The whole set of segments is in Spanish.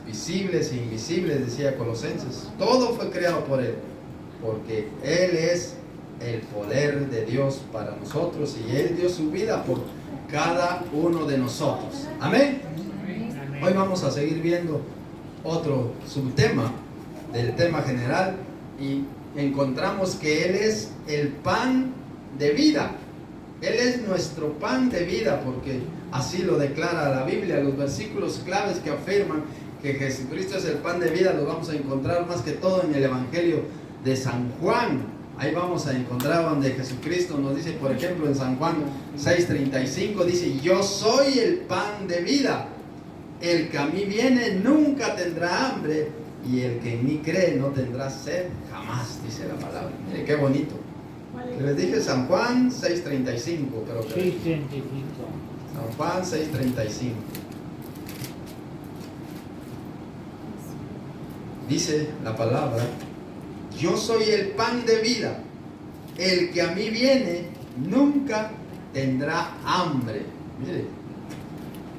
visibles e invisibles, decía Colosenses. Todo fue creado por Él, porque Él es el poder de Dios para nosotros y Él dio su vida por cada uno de nosotros. Amén. Hoy vamos a seguir viendo otro subtema del tema general y encontramos que Él es el pan de vida. Él es nuestro pan de vida, porque así lo declara la Biblia. Los versículos claves que afirman que Jesucristo es el pan de vida los vamos a encontrar más que todo en el Evangelio de San Juan. Ahí vamos a encontrar donde Jesucristo nos dice, por ejemplo, en San Juan 6:35, dice: yo soy el pan de vida. El que a mí viene nunca tendrá hambre, y el que en mí cree no tendrá sed jamás, dice la palabra. Mire qué bonito. Que les dije San Juan 6:35, creo que. 6:35. San Juan 6:35. Dice la palabra: yo soy el pan de vida. El que a mí viene nunca tendrá hambre. Mire.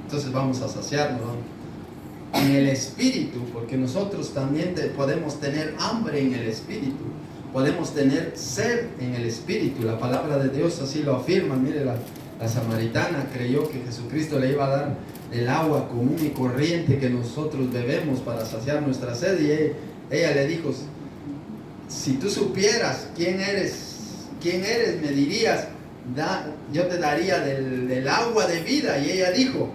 Entonces vamos a saciarnos, ¿no?, en el espíritu, porque nosotros también podemos tener hambre en el espíritu. Podemos tener sed en el espíritu. La palabra de Dios así lo afirma. Mire, la samaritana creyó que Jesucristo le iba a dar el agua común y corriente que nosotros bebemos para saciar nuestra sed, y ella le dijo: si tú supieras quién eres, me dirías, yo te daría del agua de vida. Y ella dijo: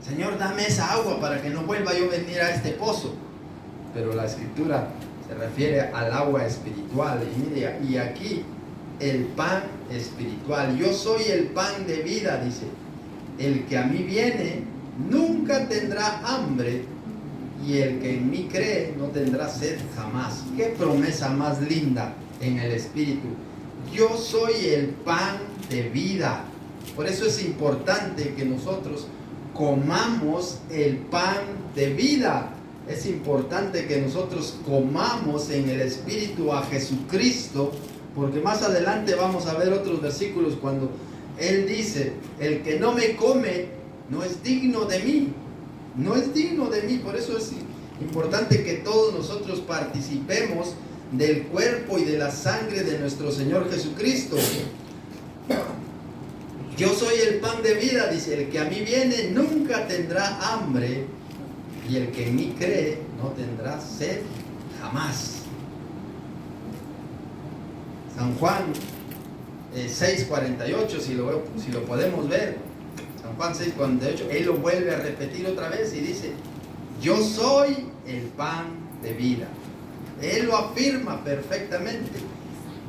Señor, dame esa agua para que no vuelva yo a venir a este pozo. Pero la escritura se refiere al agua espiritual. Y mire, y aquí el pan espiritual. Yo soy el pan de vida, dice. El que a mí viene nunca tendrá hambre, y el que en mí cree no tendrá sed jamás. Qué promesa más linda en el espíritu. Yo soy el pan de vida. Por eso es importante que nosotros comamos el pan de vida. Es importante que nosotros comamos en el espíritu a Jesucristo, porque más adelante vamos a ver otros versículos cuando Él dice: el que no me come no es digno de mí. No es digno de mí. Por eso es importante que todos nosotros participemos del cuerpo y de la sangre de nuestro Señor Jesucristo. Yo soy el pan de vida, dice. El que a mí viene nunca tendrá hambre, y el que en mí cree no tendrá sed jamás. San Juan 6:48, si lo podemos ver. San Juan 6:48, Él lo vuelve a repetir otra vez y dice: yo soy el pan de vida. Él lo afirma perfectamente.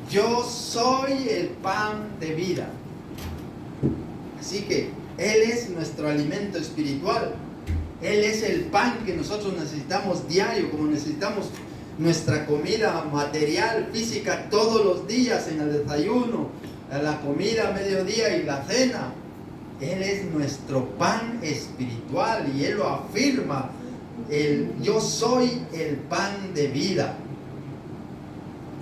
Yo soy el pan de vida. Así que Él es nuestro alimento espiritual. Él es el pan que nosotros necesitamos diario, como necesitamos nuestra comida material, física, todos los días, en el desayuno, la comida a mediodía y la cena. Él es nuestro pan espiritual, y Él lo afirma. Yo soy el pan de vida.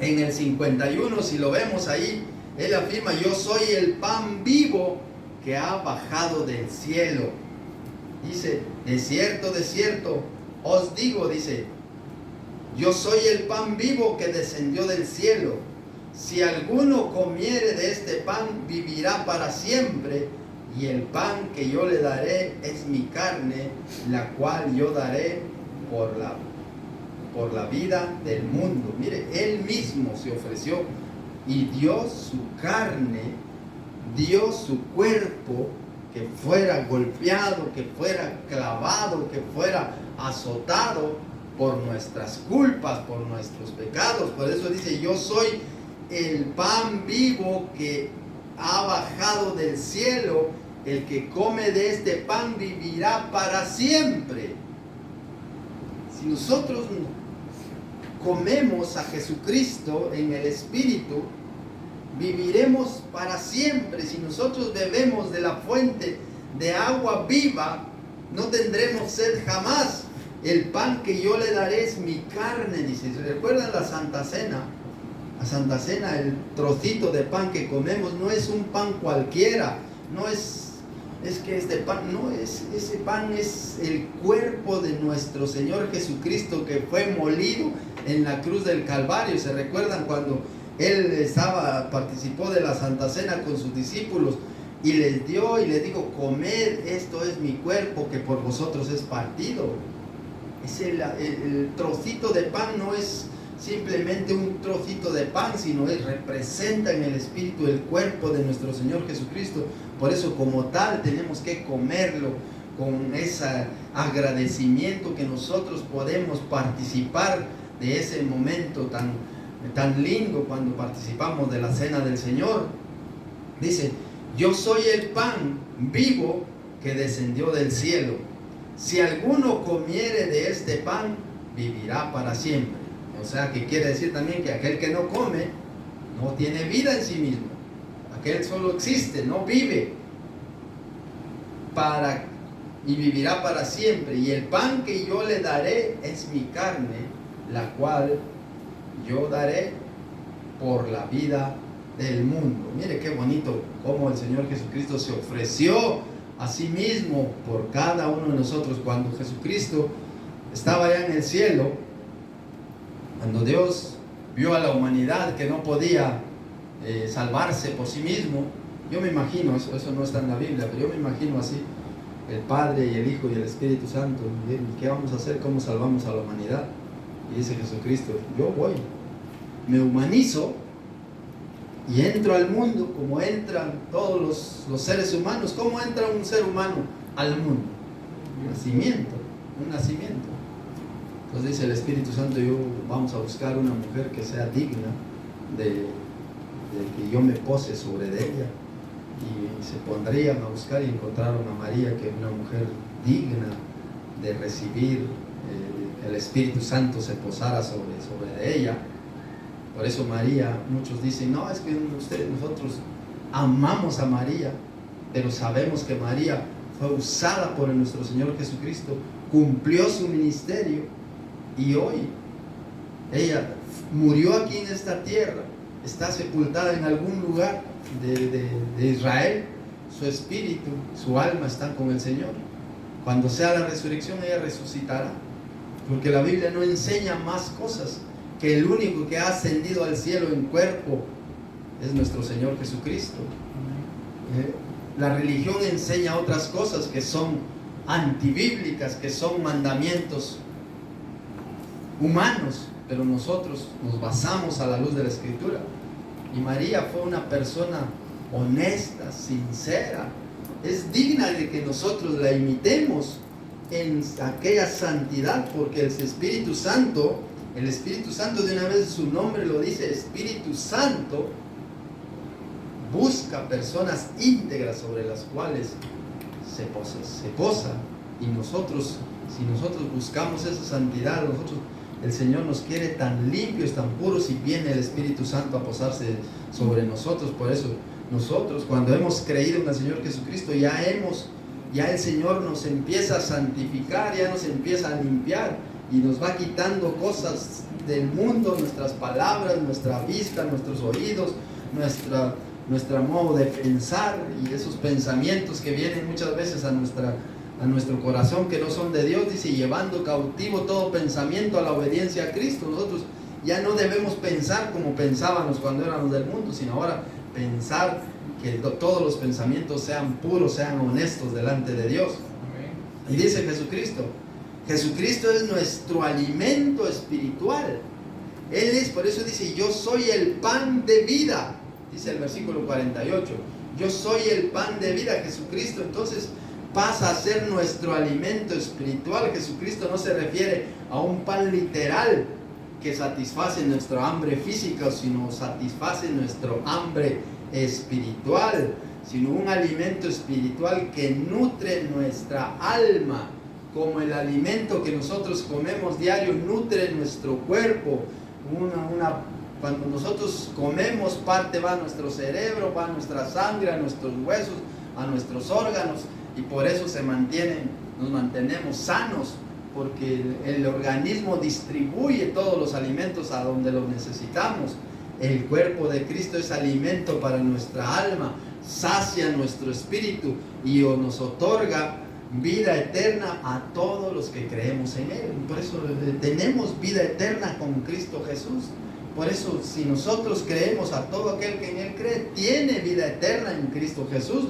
En el 51, si lo vemos ahí, Él afirma: yo soy el pan vivo que ha bajado del cielo. Dice: de cierto, os digo, dice, yo soy el pan vivo que descendió del cielo. Si alguno comiere de este pan, vivirá para siempre. Y el pan que yo le daré es mi carne, la cual yo daré por la vida del mundo. Mire, Él mismo se ofreció y dio su carne, dio su cuerpo, que fuera golpeado, que fuera clavado, que fuera azotado por nuestras culpas, por nuestros pecados. Por eso dice: yo soy el pan vivo que ha bajado del cielo. El que come de este pan vivirá para siempre. Si nosotros comemos a Jesucristo en el Espíritu, viviremos para siempre. Si nosotros bebemos de la fuente de agua viva, no tendremos sed jamás. El pan que yo le daré es mi carne, dice. ¿Recuerdan la Santa Cena? La Santa Cena, el trocito de pan que comemos, no es un pan cualquiera, no es es que este pan, no, ese pan es el cuerpo de nuestro Señor Jesucristo, que fue molido en la cruz del Calvario. ¿Se recuerdan cuando Él participó de la Santa Cena con sus discípulos y les dio y les dijo: comed, esto es mi cuerpo que por vosotros es partido? El trocito de pan no es simplemente un trocito de pan, sino representa en el Espíritu el cuerpo de nuestro Señor Jesucristo. Por eso, como tal, tenemos que comerlo con ese agradecimiento, que nosotros podemos participar de ese momento tan lindo cuando participamos de la cena del Señor. Dice: yo soy el pan vivo que descendió del cielo. Si alguno comiere de este pan, vivirá para siempre. O sea, que quiere decir también que aquel que no come no tiene vida en sí mismo. Aquel solo existe, no vive, y vivirá para siempre. Y el pan que yo le daré es mi carne, la cual yo daré por la vida del mundo. Mire qué bonito cómo el Señor Jesucristo se ofreció a sí mismo por cada uno de nosotros. Cuando Jesucristo estaba allá en el cielo, cuando Dios vio a la humanidad que no podía salvarse por sí mismo, yo me imagino, eso no está en la Biblia, pero yo me imagino así: el Padre y el Hijo y el Espíritu Santo, ¿qué vamos a hacer? ¿Cómo salvamos a la humanidad? Y dice Jesucristo: yo voy, me humanizo y entro al mundo como entran todos los seres humanos. ¿Cómo entra un ser humano al mundo? Un nacimiento. Entonces dice el Espíritu Santo: vamos a buscar una mujer que sea digna de que yo me pose sobre ella. Y se pondrían a buscar y encontraron a María, que es una mujer digna de recibir el Espíritu Santo se posara sobre ella. Por eso María, muchos dicen: no, es que nosotros amamos a María, pero sabemos que María fue usada por nuestro Señor Jesucristo, cumplió su ministerio, y hoy ella murió aquí en esta tierra, está sepultada en algún lugar de Israel. Su espíritu, su alma están con el Señor. Cuando sea la resurrección, ella resucitará, porque la Biblia no enseña más cosas, que el único que ha ascendido al cielo en cuerpo es nuestro Señor Jesucristo. La religión enseña otras cosas que son antibíblicas, que son mandamientos humanos, pero nosotros nos basamos a la luz de la Escritura. Y María fue una persona honesta, sincera, es digna de que nosotros la imitemos en aquella santidad, porque el Espíritu Santo de una vez su nombre lo dice, Espíritu Santo busca personas íntegras sobre las cuales se posa. Y nosotros, si nosotros buscamos esa santidad, el Señor nos quiere tan limpios, tan puros, y viene el Espíritu Santo a posarse sobre nosotros. Por eso nosotros, cuando hemos creído en el Señor Jesucristo, ya el Señor nos empieza a santificar, ya nos empieza a limpiar y nos va quitando cosas del mundo, nuestras palabras, nuestra vista, nuestros oídos, nuestro modo de pensar, y esos pensamientos que vienen muchas veces a nuestro corazón, que no son de Dios. Dice: llevando cautivo todo pensamiento a la obediencia a Cristo. Nosotros ya no debemos pensar como pensábamos cuando éramos del mundo, sino ahora pensar que todos los pensamientos sean puros, sean honestos delante de Dios. Y dice Jesucristo es nuestro alimento espiritual. Él es, por eso dice: yo soy el pan de vida. Dice el versículo 48, yo soy el pan de vida. Jesucristo entonces pasa a ser nuestro alimento espiritual. Jesucristo no se refiere a un pan literal que satisface nuestra hambre física, sino satisface nuestro hambre espiritual, sino un alimento espiritual que nutre nuestra alma, como el alimento que nosotros comemos diario nutre nuestro cuerpo. Cuando nosotros comemos, parte va a nuestro cerebro, va a nuestra sangre, a nuestros huesos, a nuestros órganos, y por eso nos mantenemos sanos, porque el organismo distribuye todos los alimentos a donde los necesitamos. El cuerpo de Cristo es alimento para nuestra alma, sacia nuestro espíritu y nos otorga vida eterna a todos los que creemos en Él. Por eso tenemos vida eterna con Cristo Jesús. Por eso, si nosotros creemos, a todo aquel que en Él cree tiene vida eterna en Cristo Jesús.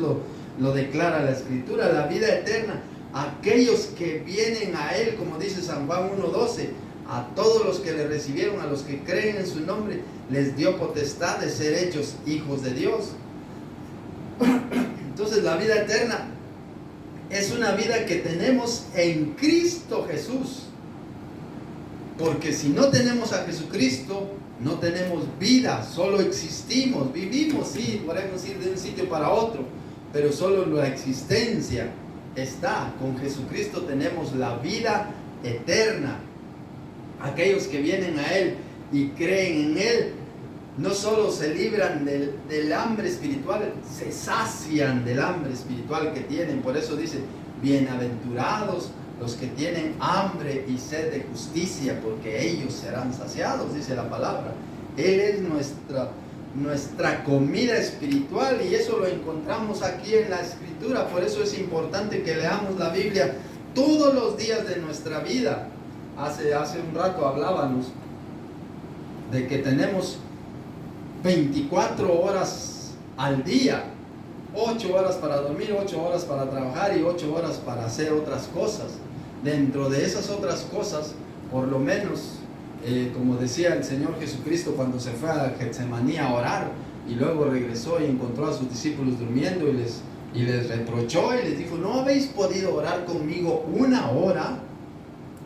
Lo declara la Escritura, la vida eterna. Aquellos que vienen a Él, como dice San Juan 1:12, a todos los que le recibieron, a los que creen en su nombre, les dio potestad de ser hechos hijos de Dios. Entonces, la vida eterna es una vida que tenemos en Cristo Jesús. Porque si no tenemos a Jesucristo, no tenemos vida, solo existimos, vivimos, sí, podemos ir de un sitio para otro, pero solo la existencia está. Con Jesucristo tenemos la vida eterna. Aquellos que vienen a Él y creen en Él, no solo se libran del hambre espiritual, se sacian del hambre espiritual que tienen. Por eso dice, bienaventurados los que tienen hambre y sed de justicia, porque ellos serán saciados, dice la palabra. Él es nuestra comida espiritual, y eso lo encontramos aquí en la Escritura. Por eso es importante que leamos la Biblia todos los días de nuestra vida. Hace un rato hablábamos de que tenemos 24 horas al día, 8 horas para dormir, 8 horas para trabajar y 8 horas para hacer otras cosas. Dentro de esas otras cosas, por lo menos, como decía el Señor Jesucristo cuando se fue a Getsemaní a orar, y luego regresó y encontró a sus discípulos durmiendo y les reprochó y les dijo, ¿no habéis podido orar conmigo una hora?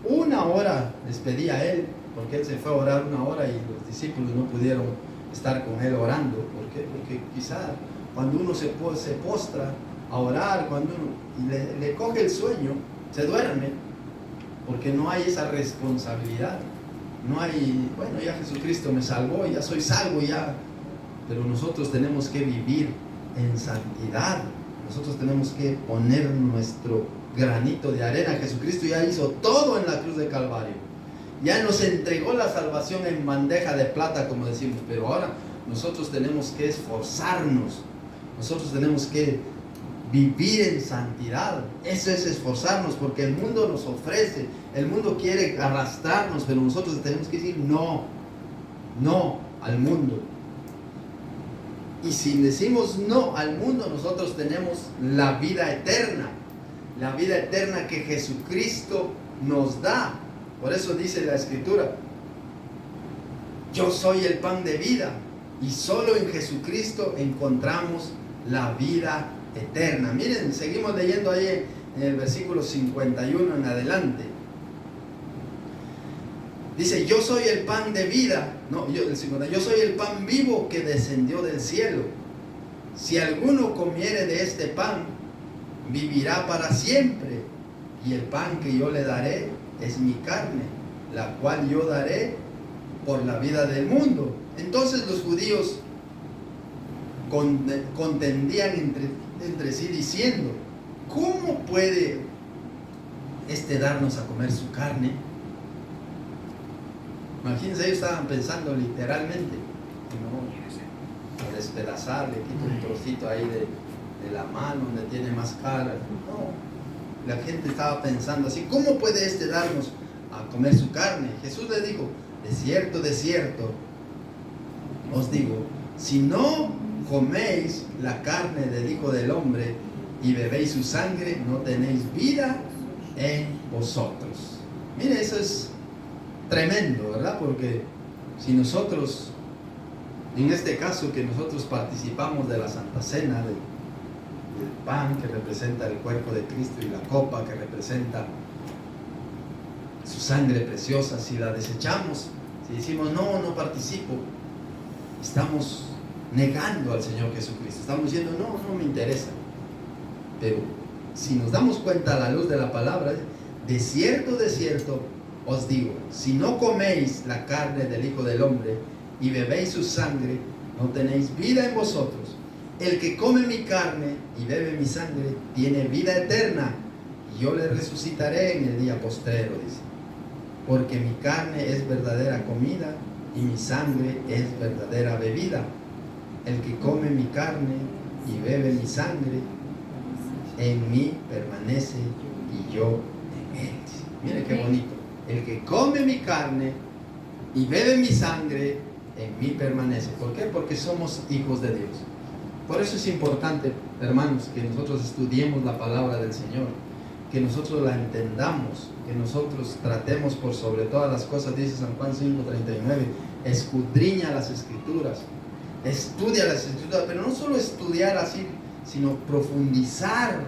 Una hora les pedí a Él, porque Él se fue a orar una hora y los discípulos no pudieron estar con Él orando. ¿Por qué? Porque quizá cuando uno se postra a orar, cuando uno le coge el sueño, se duerme, porque no hay esa responsabilidad. No hay, bueno, ya Jesucristo me salvó, ya soy salvo, ya. Pero nosotros tenemos que vivir en santidad. Nosotros tenemos que poner nuestro granito de arena. Jesucristo ya hizo todo en la cruz de Calvario. Ya nos entregó la salvación en bandeja de plata, como decimos. Pero ahora nosotros tenemos que esforzarnos. Nosotros tenemos que vivir en santidad. Eso es esforzarnos, porque el mundo nos ofrece, el mundo quiere arrastrarnos, pero nosotros tenemos que decir no al mundo. Y si decimos no al mundo, nosotros tenemos la vida eterna que Jesucristo nos da. Por eso dice la Escritura, yo soy el pan de vida, y solo en Jesucristo encontramos la vida eterna. Miren, seguimos leyendo ahí en el versículo 51 en adelante. Dice, yo soy el pan de vida. Yo soy el pan vivo que descendió del cielo. Si alguno comiere de este pan, vivirá para siempre. Y el pan que yo le daré es mi carne, la cual yo daré por la vida del mundo. Entonces los judíos contendían entre sí diciendo, ¿cómo puede darnos a comer su carne? Imagínense, ellos estaban pensando literalmente, ¿no? A despedazar, le quito un trocito ahí de la mano donde tiene más cara. No, la gente estaba pensando así, ¿cómo puede darnos a comer su carne? Jesús les dijo, de cierto os digo, si no coméis la carne del Hijo del Hombre y bebéis su sangre, no tenéis vida en vosotros. Mire, eso es tremendo, ¿verdad? Porque si nosotros, en este caso que nosotros participamos de la Santa Cena, del pan que representa el cuerpo de Cristo y la copa que representa su sangre preciosa, si la desechamos, si decimos no participo, estamos negando al Señor Jesucristo. Estamos diciendo, no me interesa. Pero si nos damos cuenta a la luz de la palabra, de cierto os digo, si no coméis la carne del Hijo del Hombre y bebéis su sangre, no tenéis vida en vosotros. El que come mi carne y bebe mi sangre tiene vida eterna, y yo le resucitaré en el día postrero, dice. Porque mi carne es verdadera comida y mi sangre es verdadera bebida. El que come mi carne y bebe mi sangre, en mí permanece y yo en él. Mire qué bonito. El que come mi carne y bebe mi sangre, en mí permanece. ¿Por qué? Porque somos hijos de Dios. Por eso es importante, hermanos, que nosotros estudiemos la palabra del Señor, que nosotros la entendamos, que nosotros tratemos por sobre todas las cosas, dice San Juan 5:39, escudriña las Escrituras, estudia las Escrituras, pero no solo estudiar así, sino profundizar,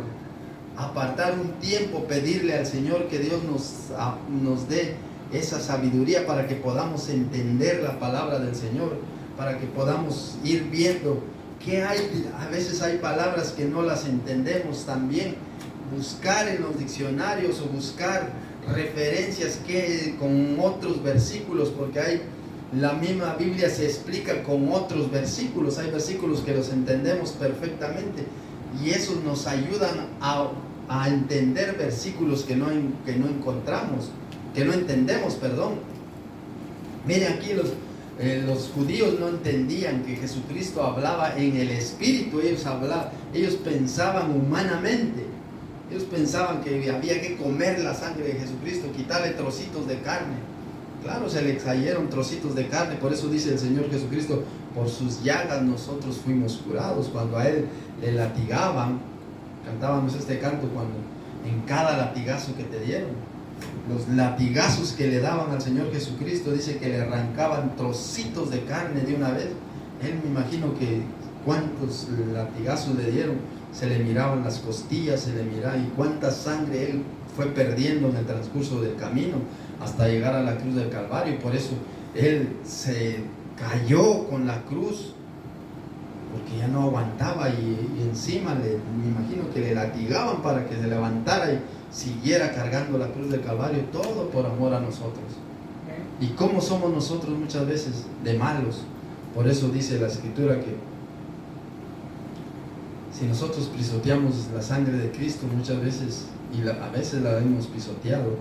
apartar un tiempo, pedirle al Señor que Dios nos dé esa sabiduría para que podamos entender la palabra del Señor, para que podamos ir viendo que hay, a veces hay palabras que no las entendemos también, buscar en los diccionarios o buscar referencias que con otros versículos, porque hay, la misma Biblia se explica con otros versículos, hay versículos que los entendemos perfectamente y esos nos ayudan a entender versículos que no encontramos, que no entendemos, perdón. Miren aquí los judíos no entendían que Jesucristo hablaba en el Espíritu, ellos pensaban humanamente, ellos pensaban que había que comer la sangre de Jesucristo, quitarle trocitos de carne. Claro, se le cayeron trocitos de carne, por eso dice el Señor Jesucristo, por sus llagas nosotros fuimos curados. Cuando a Él le latigaban, cantábamos este canto, cuando en cada latigazo que te dieron, los latigazos que le daban al Señor Jesucristo, dice que le arrancaban trocitos de carne de una vez. Él, me imagino que cuántos latigazos le dieron, se le miraban las costillas, se le miraba, y cuánta sangre Él fue perdiendo en el transcurso del camino hasta llegar a la cruz del Calvario. Por eso Él se cayó con la cruz, porque ya no aguantaba, y encima me imagino que le latigaban para que se levantara y siguiera cargando la cruz del Calvario, todo por amor a nosotros. ¿Y cómo somos nosotros muchas veces? De malos. Por eso dice la Escritura que si nosotros pisoteamos la sangre de Cristo muchas veces, y a veces la hemos pisoteado,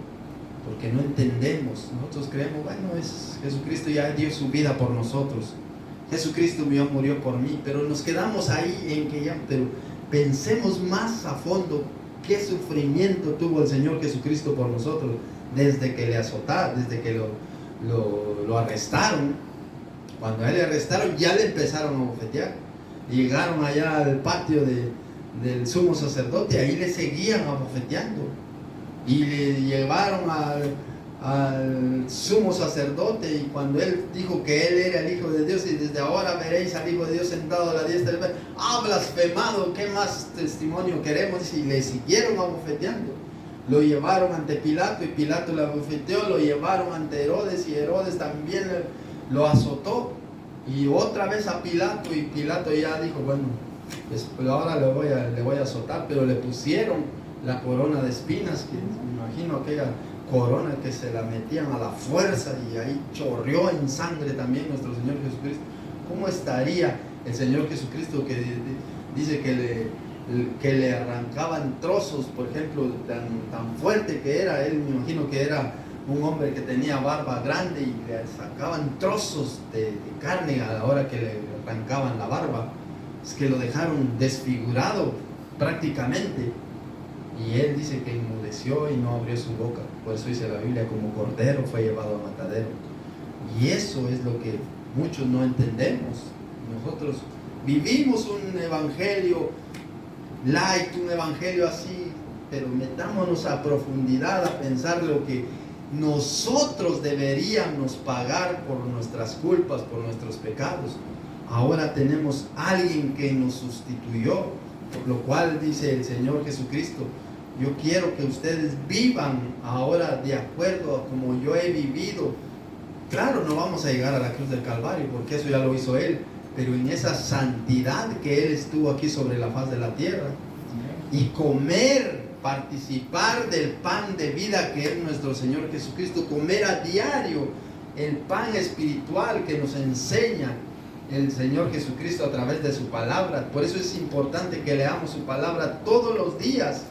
porque no entendemos. Nosotros creemos, bueno, Jesucristo ya dio su vida por nosotros, Jesucristo murió por mí, pero nos quedamos ahí en que ya, pero pensemos más a fondo qué sufrimiento tuvo el Señor Jesucristo por nosotros, desde que le azotaron, desde que lo arrestaron. Cuando a Él le arrestaron, ya le empezaron a bofetear. Llegaron allá al patio del sumo sacerdote, ahí le seguían abofeteando, y le llevaron al sumo sacerdote, y cuando él dijo que él era el Hijo de Dios, y desde ahora veréis al Hijo de Dios sentado a la diestra del Padre, ha blasfemado, ¿qué más testimonio queremos? Y le siguieron abofeteando. Lo llevaron ante Pilato, y Pilato le abofeteó. Lo llevaron ante Herodes, y Herodes también lo azotó. Y otra vez a Pilato, y Pilato ya dijo, bueno, pues ahora le voy a azotar, pero le pusieron la corona de espinas, que me imagino aquella corona que se la metían a la fuerza, y ahí chorreó en sangre también nuestro Señor Jesucristo. ¿Cómo estaría el Señor Jesucristo, que dice que le arrancaban trozos, por ejemplo, tan fuerte que era? Él, me imagino que era un hombre que tenía barba grande, y le sacaban trozos de carne a la hora que le arrancaban la barba. Es que lo dejaron desfigurado prácticamente, y Él dice que enmudeció y no abrió su boca. Por eso dice la Biblia, como cordero fue llevado a matadero. Y eso es lo que muchos no entendemos. Nosotros vivimos un evangelio light, un evangelio así, pero metámonos a profundidad a pensar lo que nosotros deberíamos pagar por nuestras culpas, por nuestros pecados. Ahora tenemos alguien que nos sustituyó, por lo cual dice el Señor Jesucristo, yo quiero que ustedes vivan ahora de acuerdo a como yo he vivido. Claro, no vamos a llegar a la cruz del Calvario, porque eso ya lo hizo Él, pero en esa santidad que Él estuvo aquí sobre la faz de la tierra, y comer, participar del pan de vida que es nuestro Señor Jesucristo, comer a diario el pan espiritual que nos enseña el Señor Jesucristo a través de su palabra. Por eso es importante que leamos su palabra todos los días.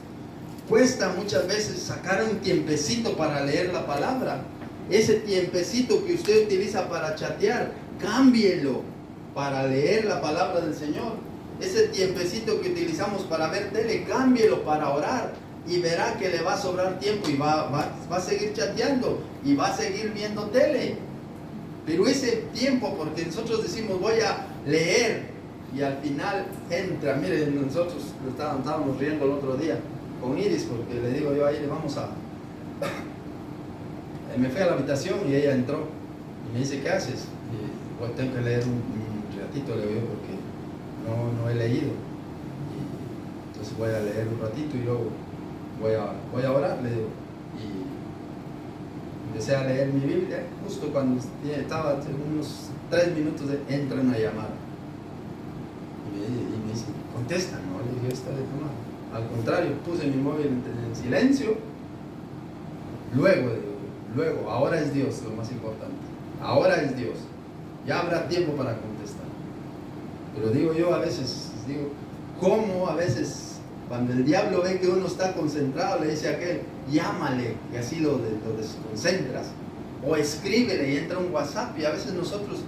Cuesta muchas veces sacar un tiempecito para leer la palabra. Ese tiempecito que usted utiliza para chatear, cámbielo para leer la palabra del Señor. ese tiempecito que utilizamos para ver tele, cámbielo para orar y verá que le va a sobrar tiempo y va a seguir chateando y va a seguir viendo tele. Pero ese tiempo, porque nosotros decimos voy a leer y al final entra, miren, nosotros estábamos riendo el otro día con Iris porque le digo yo ahí vamos a... Me fui a la habitación y ella entró y me dice, ¿qué haces? Y pues tengo que leer un ratito, le digo yo, porque no he leído. Y entonces voy a leer un ratito y luego voy a orar, le digo. Y empecé a leer mi Biblia, justo cuando estaba unos 3 minutos entra una llamada. Y me dice, contesta, no, le dije, esta de tomar. Al contrario, puse mi móvil en silencio. Luego, ahora es Dios lo más importante. Ahora es Dios. Ya habrá tiempo para contestar. Pero digo yo a veces, ¿cómo a veces cuando el diablo ve que uno está concentrado, le dice a aquel, llámale, y así lo desconcentras? O escríbele y entra un WhatsApp, y a veces nosotros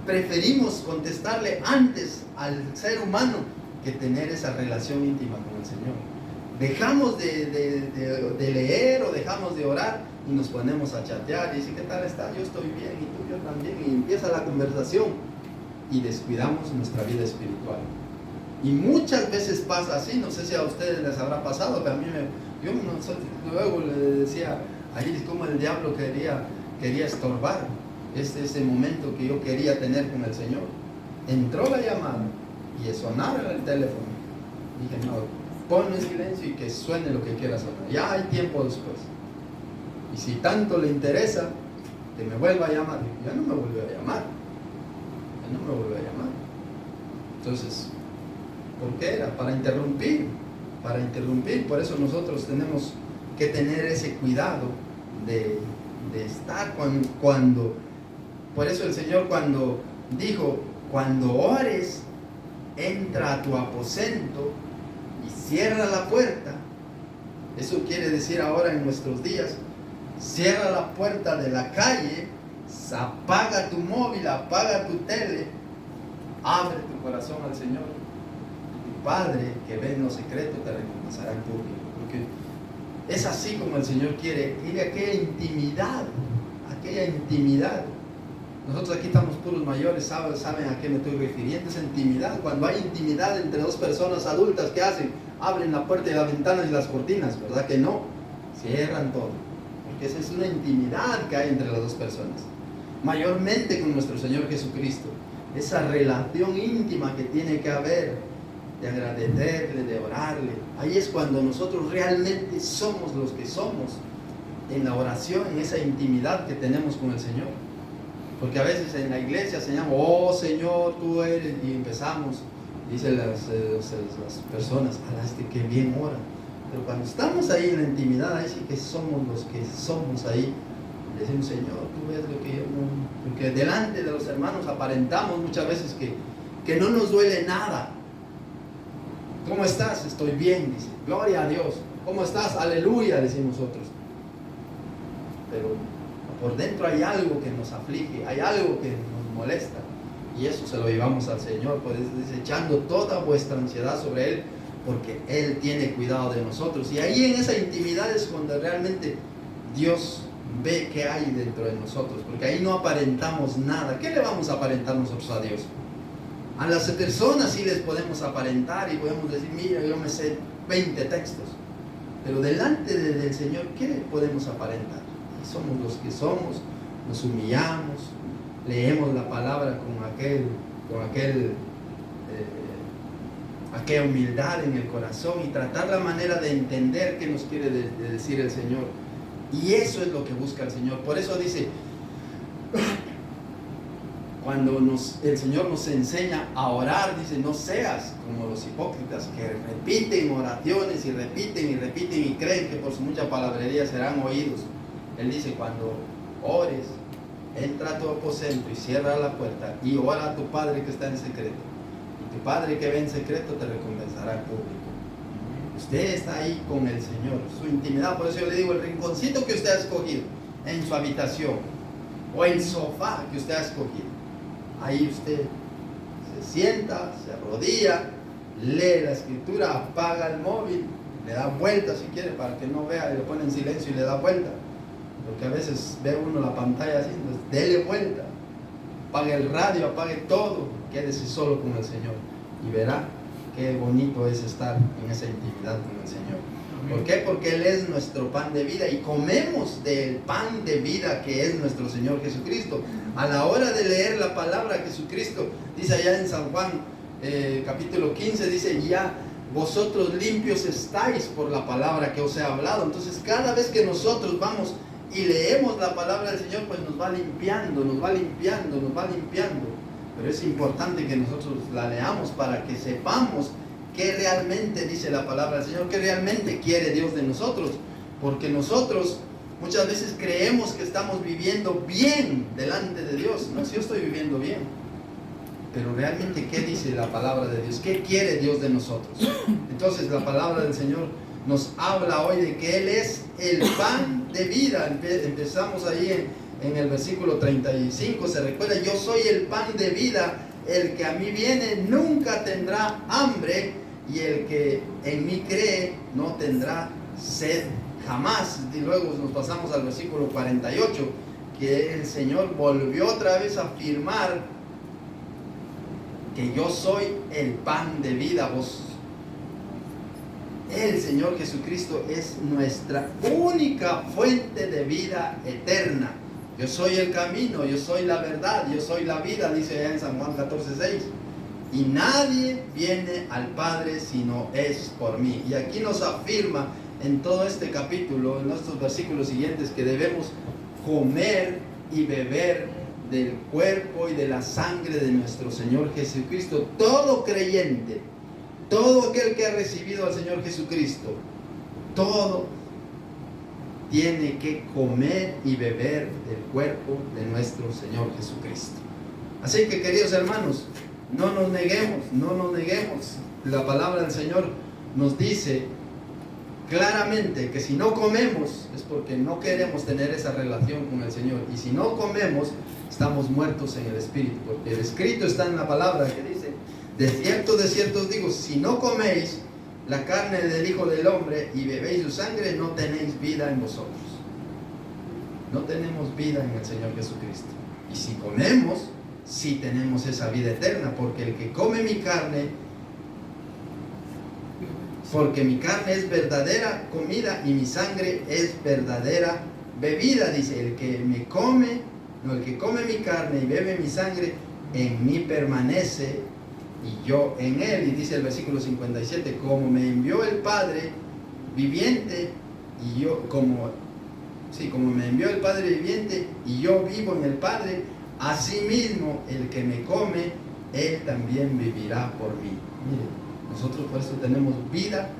preferimos contestarle antes al ser humano que tener esa relación íntima con el Señor. Dejamos de leer o dejamos de orar y nos ponemos a chatear y decir, ¿qué tal estás? Yo estoy bien y tú, yo también, y empieza la conversación y descuidamos nuestra vida espiritual. Y muchas veces pasa así, no sé si a ustedes les habrá pasado, pero a mí luego le decía ahí cómo el diablo quería estorbar ese momento que yo quería tener con el Señor. Entró la llamada y sonaba el teléfono. Dije, no, ponlo en silencio y que suene lo que quiera sonar. Ya hay tiempo después. Y si tanto le interesa, que me vuelva a llamar. Ya no me volvió a llamar. Entonces, ¿por qué era? Para interrumpir. Por eso nosotros tenemos que tener ese cuidado de estar cuando... Por eso el Señor cuando dijo, cuando ores, entra a tu aposento y cierra la puerta. Eso quiere decir ahora en nuestros días, cierra la puerta de la calle, apaga tu móvil, apaga tu tele, abre tu corazón al Señor. Tu Padre que ve en lo secreto te recompensará en público. Porque es así como el Señor quiere aquella intimidad. Nosotros aquí estamos puros mayores, saben a qué me estoy refiriendo, esa intimidad. Cuando hay intimidad entre dos personas adultas, ¿qué hacen? Abren la puerta y las ventanas y las cortinas, ¿verdad que no? Cierran todo, porque esa es una intimidad que hay entre las dos personas. Mayormente con nuestro Señor Jesucristo, esa relación íntima que tiene que haber, de agradecerle, de orarle. Ahí es cuando nosotros realmente somos los que somos, en la oración, en esa intimidad que tenemos con el Señor. Porque a veces en la iglesia se llama, oh Señor, tú eres, y empezamos, dicen las personas, que bien ora. Pero cuando estamos ahí en la intimidad, ahí sí que somos los que somos ahí. Decimos, Señor, tú ves lo que yo no... Porque delante de los hermanos aparentamos muchas veces que no nos duele nada. ¿Cómo estás? Estoy bien, dice. Gloria a Dios. ¿Cómo estás? Aleluya, decimos nosotros. Pero por dentro hay algo que nos aflige, hay algo que nos molesta, y eso se lo llevamos al Señor, pues desechando toda vuestra ansiedad sobre Él, porque Él tiene cuidado de nosotros. Y ahí en esa intimidad es cuando realmente Dios ve qué hay dentro de nosotros, porque ahí no aparentamos nada. ¿Qué le vamos a aparentar nosotros a Dios? A las personas sí les podemos aparentar y podemos decir, mira, yo me sé 20 textos, pero delante del Señor, ¿qué le podemos aparentar? Somos los que somos, nos humillamos, leemos la palabra con aquella humildad en el corazón y tratar la manera de entender qué nos quiere decir el Señor. Y eso es lo que busca el Señor. Por eso dice, cuando el Señor nos enseña a orar, dice, no seas como los hipócritas que repiten oraciones y repiten y creen que por su mucha palabrería serán oídos. Él dice, cuando ores, entra a tu aposento y cierra la puerta y ora a tu Padre que está en secreto. Y tu Padre que ve en secreto te recompensará en público. Usted está ahí con el Señor, su intimidad. Por eso yo le digo, el rinconcito que usted ha escogido en su habitación o el sofá que usted ha escogido, ahí usted se sienta, se arrodilla, lee la escritura, apaga el móvil, le da vuelta si quiere para que no vea, y lo pone en silencio y le da vuelta, porque a veces ve uno la pantalla así, entonces dele vuelta, apague el radio, apague todo, quédese solo con el Señor y verá qué bonito es estar en esa intimidad con el Señor. ¿Por qué? Porque Él es nuestro pan de vida y comemos del pan de vida que es nuestro Señor Jesucristo. A la hora de leer la palabra de Jesucristo, dice allá en San Juan capítulo 15, dice: ya vosotros limpios estáis por la palabra que os he hablado. Entonces cada vez que nosotros vamos y leemos la palabra del Señor, pues nos va limpiando, nos va limpiando, nos va limpiando. Pero es importante que nosotros la leamos para que sepamos qué realmente dice la palabra del Señor, qué realmente quiere Dios de nosotros. Porque nosotros muchas veces creemos que estamos viviendo bien delante de Dios. No, si yo estoy viviendo bien, pero realmente ¿qué dice la palabra de Dios? ¿Qué quiere Dios de nosotros? Entonces la palabra del Señor nos habla hoy de que Él es el pan de vida. Empezamos ahí en el versículo 35, se recuerda: yo soy el pan de vida, el que a mí viene nunca tendrá hambre, y el que en mí cree no tendrá sed jamás. Y luego nos pasamos al versículo 48, que el Señor volvió otra vez a afirmar que yo soy el pan de vida. El Señor Jesucristo es nuestra única fuente de vida eterna. Yo soy el camino, yo soy la verdad, yo soy la vida, dice allá en San Juan 14:6. Y nadie viene al Padre si no es por mí. Y aquí nos afirma en todo este capítulo, en estos versículos siguientes, que debemos comer y beber del cuerpo y de la sangre de nuestro Señor Jesucristo. Todo creyente, todo aquel que ha recibido al Señor Jesucristo, todo tiene que comer y beber del cuerpo de nuestro Señor Jesucristo. Así que, queridos hermanos, no nos neguemos, no nos neguemos. La palabra del Señor nos dice claramente que si no comemos es porque no queremos tener esa relación con el Señor. Y si no comemos, estamos muertos en el Espíritu. Porque el escrito está en la palabra que dice: de cierto os digo, si no coméis la carne del Hijo del Hombre y bebéis su sangre, no tenéis vida en vosotros. No tenemos vida en el Señor Jesucristo. Y si comemos, sí tenemos esa vida eterna, porque el que come mi carne, porque mi carne es verdadera comida y mi sangre es verdadera bebida. Dice: el que me come, no, el que come mi carne y bebe mi sangre, en mí permanece y yo en él. Y dice el versículo 57: como me envió el Padre viviente y yo, como me envió el Padre viviente y yo vivo en el Padre, asimismo el que me come, él también vivirá por mí. Mire, nosotros por eso tenemos vida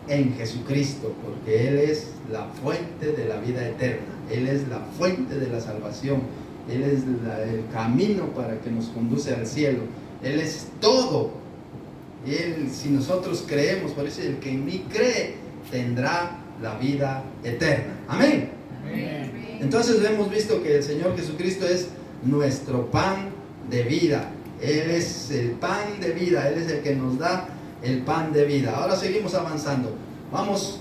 en Jesucristo, porque Él es la fuente de la vida eterna, Él es la fuente de la salvación, Él es el camino para que nos conduce al cielo, Él es todo. Él, si nosotros creemos, por eso el que en mí cree tendrá la vida eterna. Amén. Amén. Entonces hemos visto que el Señor Jesucristo es nuestro pan de vida. Él es el pan de vida, Él es el que nos da el pan de vida. Ahora seguimos avanzando. Vamos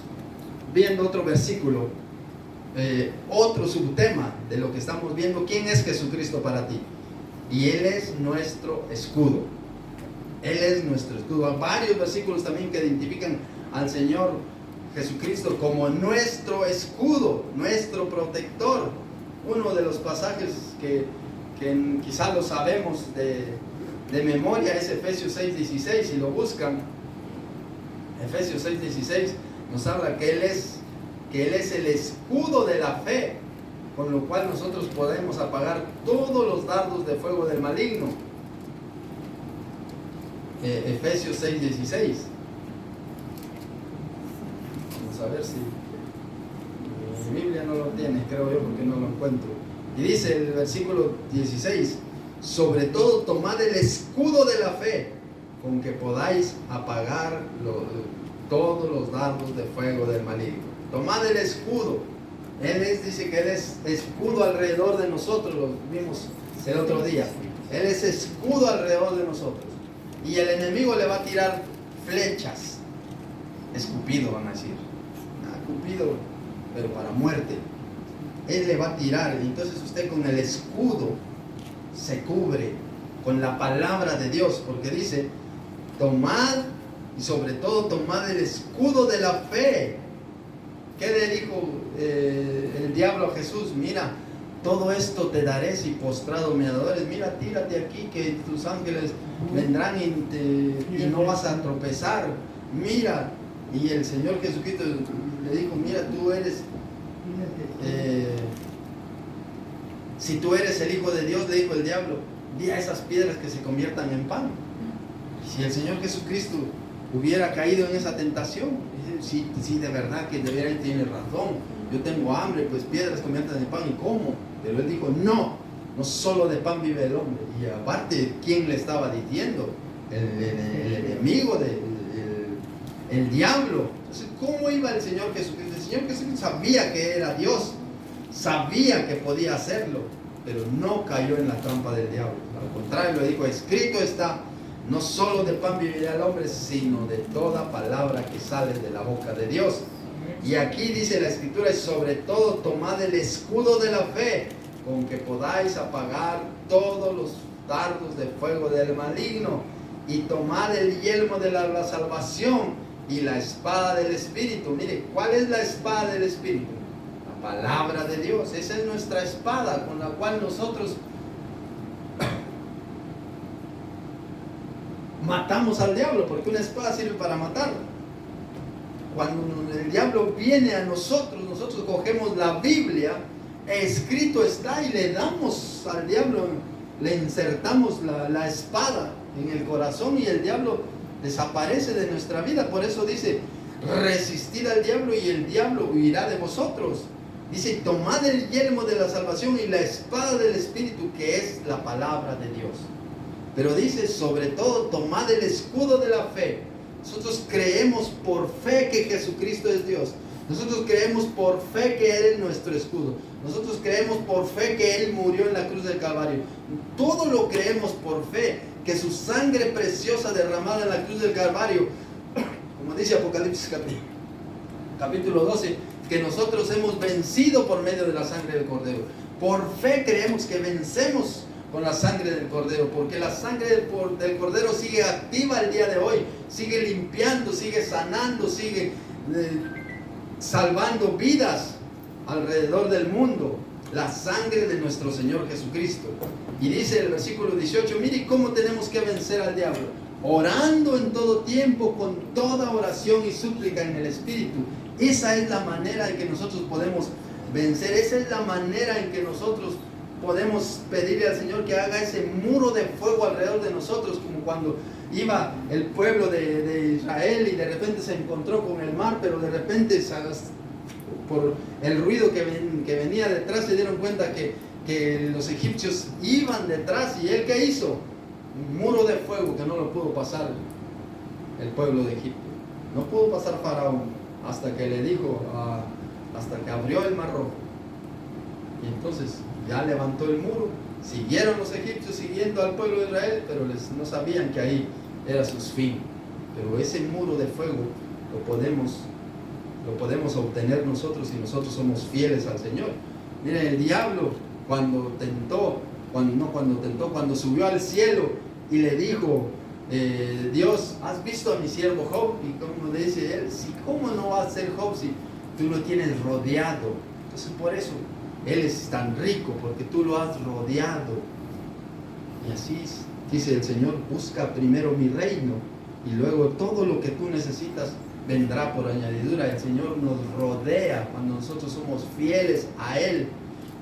viendo otro versículo, otro subtema de lo que estamos viendo. ¿Quién es Jesucristo para ti? Y Él es nuestro escudo. Él es nuestro escudo. Hay varios versículos también que identifican al Señor Jesucristo como nuestro escudo, nuestro protector. Uno de los pasajes que quizás lo sabemos de memoria es Efesios 6:16. Si lo buscan, Efesios 6:16 nos habla que Él es el escudo de la fe, con lo cual nosotros podemos apagar todos los dardos de fuego del maligno. Efesios 6:16. Vamos a ver si mi Biblia no lo tiene, creo yo, porque no lo encuentro. Y dice el versículo 16: sobre todo tomad el escudo de la fe, con que podáis apagar todos los dardos de fuego del maligno. Tomad el escudo. Dice que Él es escudo alrededor de nosotros, lo vimos el otro día. Él es escudo alrededor de nosotros. y el enemigo le va a tirar flechas. Escupido, van a decir. Escupido, pero para muerte. Él le va a tirar. Y entonces usted con el escudo se cubre con la palabra de Dios, porque dice: tomad, y sobre todo tomad el escudo de la fe. ¿Qué le dijo el diablo a Jesús? Mira, todo esto te daré si postrado me adores. Mira, tírate aquí que tus ángeles vendrán y no vas a tropezar. Mira, y el Señor Jesucristo le dijo: mira, tú eres, si tú eres el Hijo de Dios, le dijo el diablo, di a esas piedras que se conviertan en pan. Si el Señor Jesucristo hubiera caído en esa tentación, sí, de verdad que de verdad tiene razón, yo tengo hambre, pues piedras conviertan en pan, ¿y cómo? Pero él dijo: no solo de pan vive el hombre. Y aparte, ¿quién le estaba diciendo? El enemigo, el diablo. Entonces, ¿cómo iba el Señor Jesucristo? El Señor Jesucristo sabía que era Dios, sabía que podía hacerlo, pero no cayó en la trampa del diablo. Al contrario, le dijo: escrito está, no solo de pan vivirá el hombre, sino de toda palabra que sale de la boca de Dios. Y aquí dice la Escritura: y sobre todo tomad el escudo de la fe, con que podáis apagar todos los dardos de fuego del maligno, y tomad el yelmo de la salvación y la espada del Espíritu. Mire, ¿cuál es la espada del Espíritu? La palabra de Dios. Esa es nuestra espada con la cual nosotros matamos al diablo, porque una espada sirve para matarlo. Cuando el diablo viene a nosotros, nosotros cogemos la Biblia, escrito está, y le damos al diablo, le insertamos la espada en el corazón, y el diablo desaparece de nuestra vida. Por eso dice: resistid al diablo y el diablo huirá de vosotros. Dice: tomad el yelmo de la salvación y la espada del Espíritu, que es la palabra de Dios. Pero dice: sobre todo tomad el escudo de la fe. Nosotros creemos por fe que Jesucristo es Dios. Nosotros creemos por fe que Él es nuestro escudo. Nosotros creemos por fe que Él murió en la cruz del Calvario. Todo lo creemos por fe, que su sangre preciosa derramada en la cruz del Calvario, como dice Apocalipsis capítulo 12, que nosotros hemos vencido por medio de la sangre del Cordero. Por fe creemos que vencemos con la sangre del Cordero, porque la sangre del Cordero sigue activa el día de hoy, sigue limpiando, sigue sanando, sigue salvando vidas alrededor del mundo. La sangre de nuestro Señor Jesucristo. Y dice el versículo 18: mire cómo tenemos que vencer al diablo: orando en todo tiempo, con toda oración y súplica en el Espíritu. Esa es la manera en que nosotros podemos vencer. Esa es la manera en que nosotros podemos pedirle al Señor que haga ese muro de fuego alrededor de nosotros, como cuando iba el pueblo de Israel y de repente se encontró con el mar, pero de repente por el ruido que venía detrás se dieron cuenta que los egipcios iban detrás. ¿Y él qué hizo? Un muro de fuego que no lo pudo pasar el pueblo de Egipto. No pudo pasar Faraón hasta que le dijo, hasta que abrió el mar rojo. Y entonces ya levantó el muro. Siguieron los egipcios siguiendo al pueblo de Israel, pero no sabían que ahí era su fin. Pero ese muro de fuego lo podemos obtener nosotros si nosotros somos fieles al Señor. Miren, el diablo cuando subió al cielo y le dijo, Dios, ¿has visto a mi siervo Job? Y como le dice él, ¿cómo no va a ser Job si tú lo tienes rodeado? Entonces por eso él es tan rico, porque tú lo has rodeado. Y así dice el Señor: busca primero mi reino y luego todo lo que tú necesitas vendrá por añadidura. El Señor nos rodea cuando nosotros somos fieles a Él.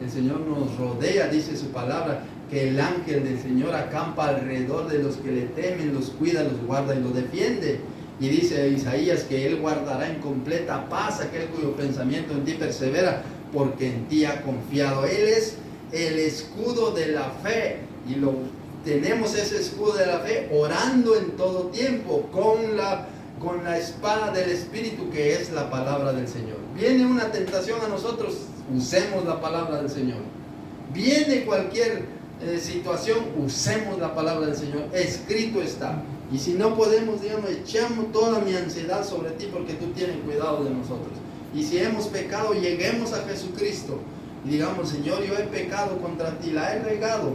El Señor nos rodea, dice su palabra, que el ángel del Señor acampa alrededor de los que le temen, los cuida, los guarda y los defiende. Y dice Isaías que Él guardará en completa paz aquel cuyo pensamiento en ti persevera, porque en ti ha confiado. Él es el escudo de la fe, y tenemos ese escudo de la fe orando en todo tiempo con la espada del Espíritu, que es la palabra del Señor. Viene una tentación a nosotros, usemos la palabra del Señor. Viene cualquier situación, usemos la palabra del Señor. Escrito está. Y si no podemos, digamos, echamos toda mi ansiedad sobre ti porque tú tienes cuidado de nosotros. Y si hemos pecado, lleguemos a Jesucristo y digamos, Señor, yo he pecado contra ti, la he regado,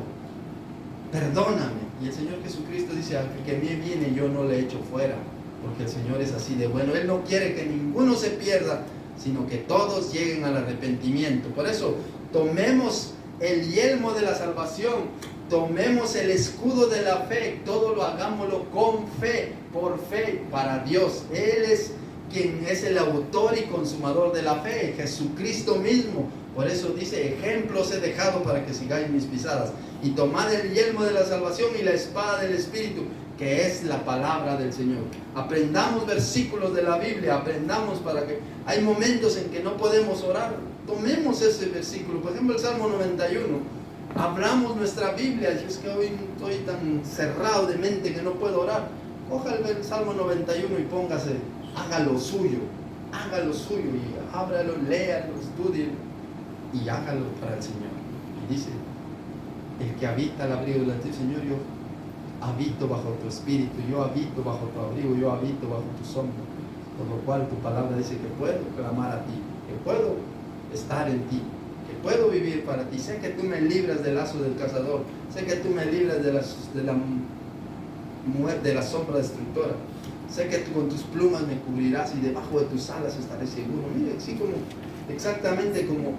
perdóname. Y el Señor Jesucristo dice, al que a mí viene yo no le echo fuera, porque el Señor es así de bueno. Él no quiere que ninguno se pierda, sino que todos lleguen al arrepentimiento. Por eso, tomemos el yelmo de la salvación, tomemos el escudo de la fe, todo lo hagámoslo con fe, por fe, para Dios. Él es quien es el autor y consumador de la fe, Jesucristo mismo. Por eso dice, ejemplos he dejado para que sigáis mis pisadas. Y tomad el yelmo de la salvación y la espada del Espíritu, que es la palabra del Señor. Aprendamos versículos de la Biblia, aprendamos para que... Hay momentos en que no podemos orar, tomemos ese versículo. Por ejemplo, el Salmo 91. Abramos nuestra Biblia. Si es que hoy estoy tan cerrado de mente que no puedo orar, coja el Salmo 91 y póngase, hágalo suyo y ábralo, léalo, estudie y hágalo para el Señor. Y dice, el que habita al abrigo del Altísimo, Señor, yo habito bajo tu espíritu, yo habito bajo tu abrigo, yo habito bajo tu sombra, por lo cual tu palabra dice que puedo clamar a ti, que puedo estar en ti, que puedo vivir para ti. Sé que tú me libras del lazo del cazador, sé que tú me libras de la sombra destructora, sé que tú con tus plumas me cubrirás y debajo de tus alas estaré seguro. Mire, así como, exactamente como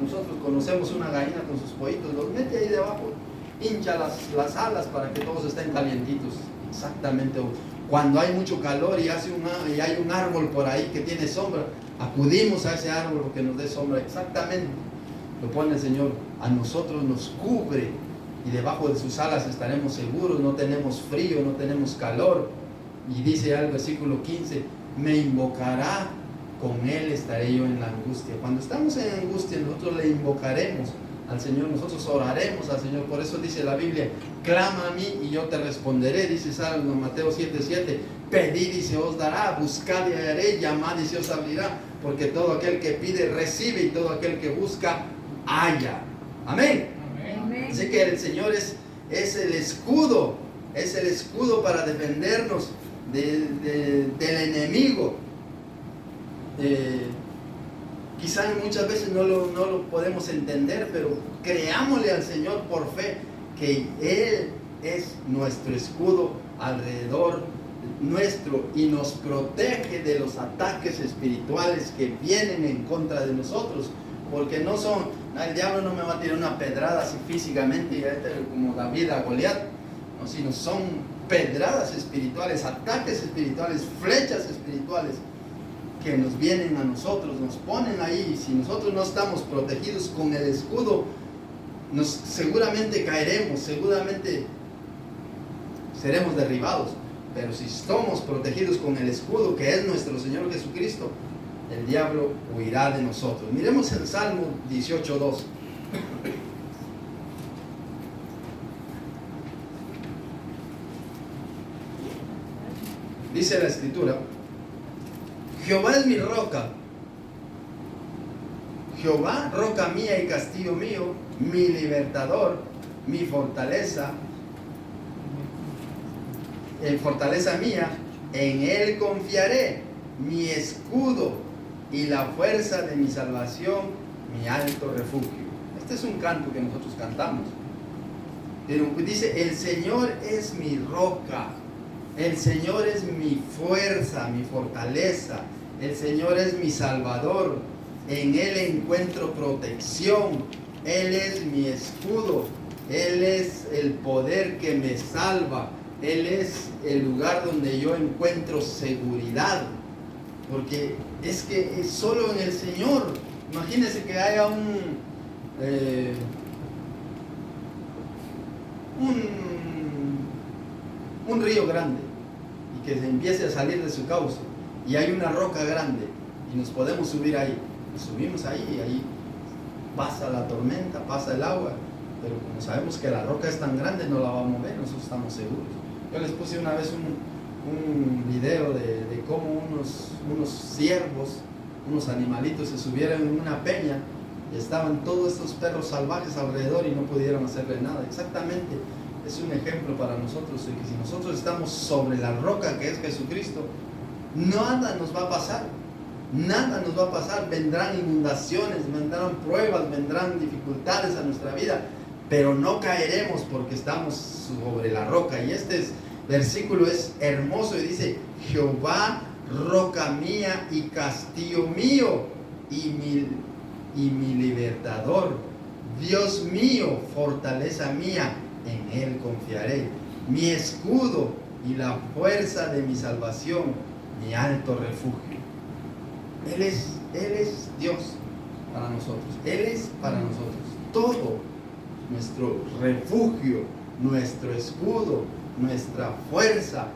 nosotros conocemos una gallina con sus pollitos, los mete ahí debajo, hincha las alas para que todos estén calientitos. Exactamente. Cuando hay mucho calor y hay un árbol por ahí que tiene sombra, acudimos a ese árbol porque nos dé sombra. Exactamente lo pone el Señor, a nosotros nos cubre y debajo de sus alas estaremos seguros, no tenemos frío, no tenemos calor. Y dice al versículo 15, me invocará, con él estaré yo en la angustia. Cuando estamos en angustia, nosotros le invocaremos al Señor, nosotros oraremos al Señor. Por eso dice la Biblia, clama a mí y yo te responderé. Dice Salmo, Mateo 7:7, pedid y se os dará, buscad y hallaréis, llamad y se os abrirá, porque todo aquel que pide recibe y todo aquel que busca halla. Amén. Amén. Así que el Señor es el escudo para defendernos del enemigo. Quizás muchas veces no lo podemos entender, pero creámosle al Señor por fe que Él es nuestro escudo alrededor nuestro y nos protege de los ataques espirituales que vienen en contra de nosotros, porque no son, el diablo no me va a tirar una pedrada así físicamente como David a Goliat, no, sino son pedradas espirituales, ataques espirituales, flechas espirituales que nos vienen a nosotros, nos ponen ahí. Y si nosotros no estamos protegidos con el escudo, seguramente caeremos, seguramente seremos derribados. Pero si estamos protegidos con el escudo que es nuestro Señor Jesucristo, el diablo huirá de nosotros. Miremos el Salmo 18:2. Dice la Escritura, Jehová es mi roca, Jehová, roca mía y castillo mío, mi libertador, mi fortaleza, fortaleza mía, en él confiaré, mi escudo y la fuerza de mi salvación, mi alto refugio. Este es un canto que nosotros cantamos. Pero dice, el Señor es mi roca, el Señor es mi fuerza, mi fortaleza, el Señor es mi salvador, en Él encuentro protección, Él es mi escudo, Él es el poder que me salva, Él es el lugar donde yo encuentro seguridad, porque es que es solo en el Señor. Imagínense que haya un río grande y que se empiece a salir de su cauce y hay una roca grande y nos podemos subir ahí, nos subimos ahí y ahí pasa la tormenta, pasa el agua, pero como sabemos que la roca es tan grande no la va a mover, nosotros estamos seguros. Yo les puse una vez un video de cómo unos ciervos, unos animalitos se subieron en una peña y estaban todos estos perros salvajes alrededor y no pudieron hacerle nada. Exactamente es un ejemplo para nosotros de que si nosotros estamos sobre la roca que es Jesucristo, nada nos va a pasar. Nada nos va a pasar. Vendrán inundaciones, vendrán pruebas, vendrán dificultades a nuestra vida, pero no caeremos porque estamos sobre la roca. Y este versículo es hermoso y dice: Jehová, roca mía y castillo mío y mi libertador, Dios mío, fortaleza mía, en Él confiaré, mi escudo y la fuerza de mi salvación, mi alto refugio. Él es Dios para nosotros. Él es para nosotros todo, nuestro refugio, nuestro escudo, nuestra fuerza,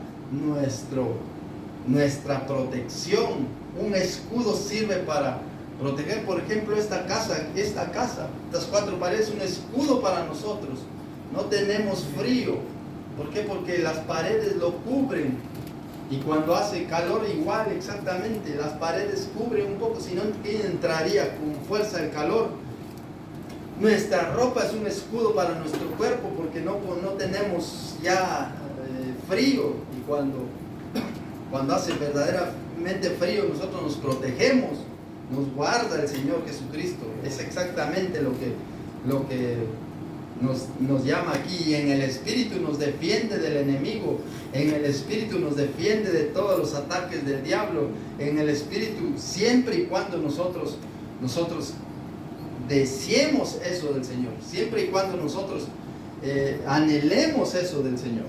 nuestra protección. Un escudo sirve para proteger, por ejemplo, esta casa, estas cuatro paredes, un escudo para nosotros. No tenemos frío. ¿Por qué? Porque las paredes lo cubren. Y cuando hace calor, igual, exactamente, las paredes cubren un poco, si no entraría con fuerza el calor. Nuestra ropa es un escudo para nuestro cuerpo, porque no tenemos ya frío. Y cuando hace verdaderamente frío, nosotros nos protegemos, nos guarda el Señor Jesucristo. Es exactamente lo que nos llama aquí. Y en el Espíritu nos defiende del enemigo, en el Espíritu nos defiende de todos los ataques del diablo, en el Espíritu, siempre y cuando nosotros deseemos eso del Señor, siempre y cuando nosotros anhelemos eso del Señor,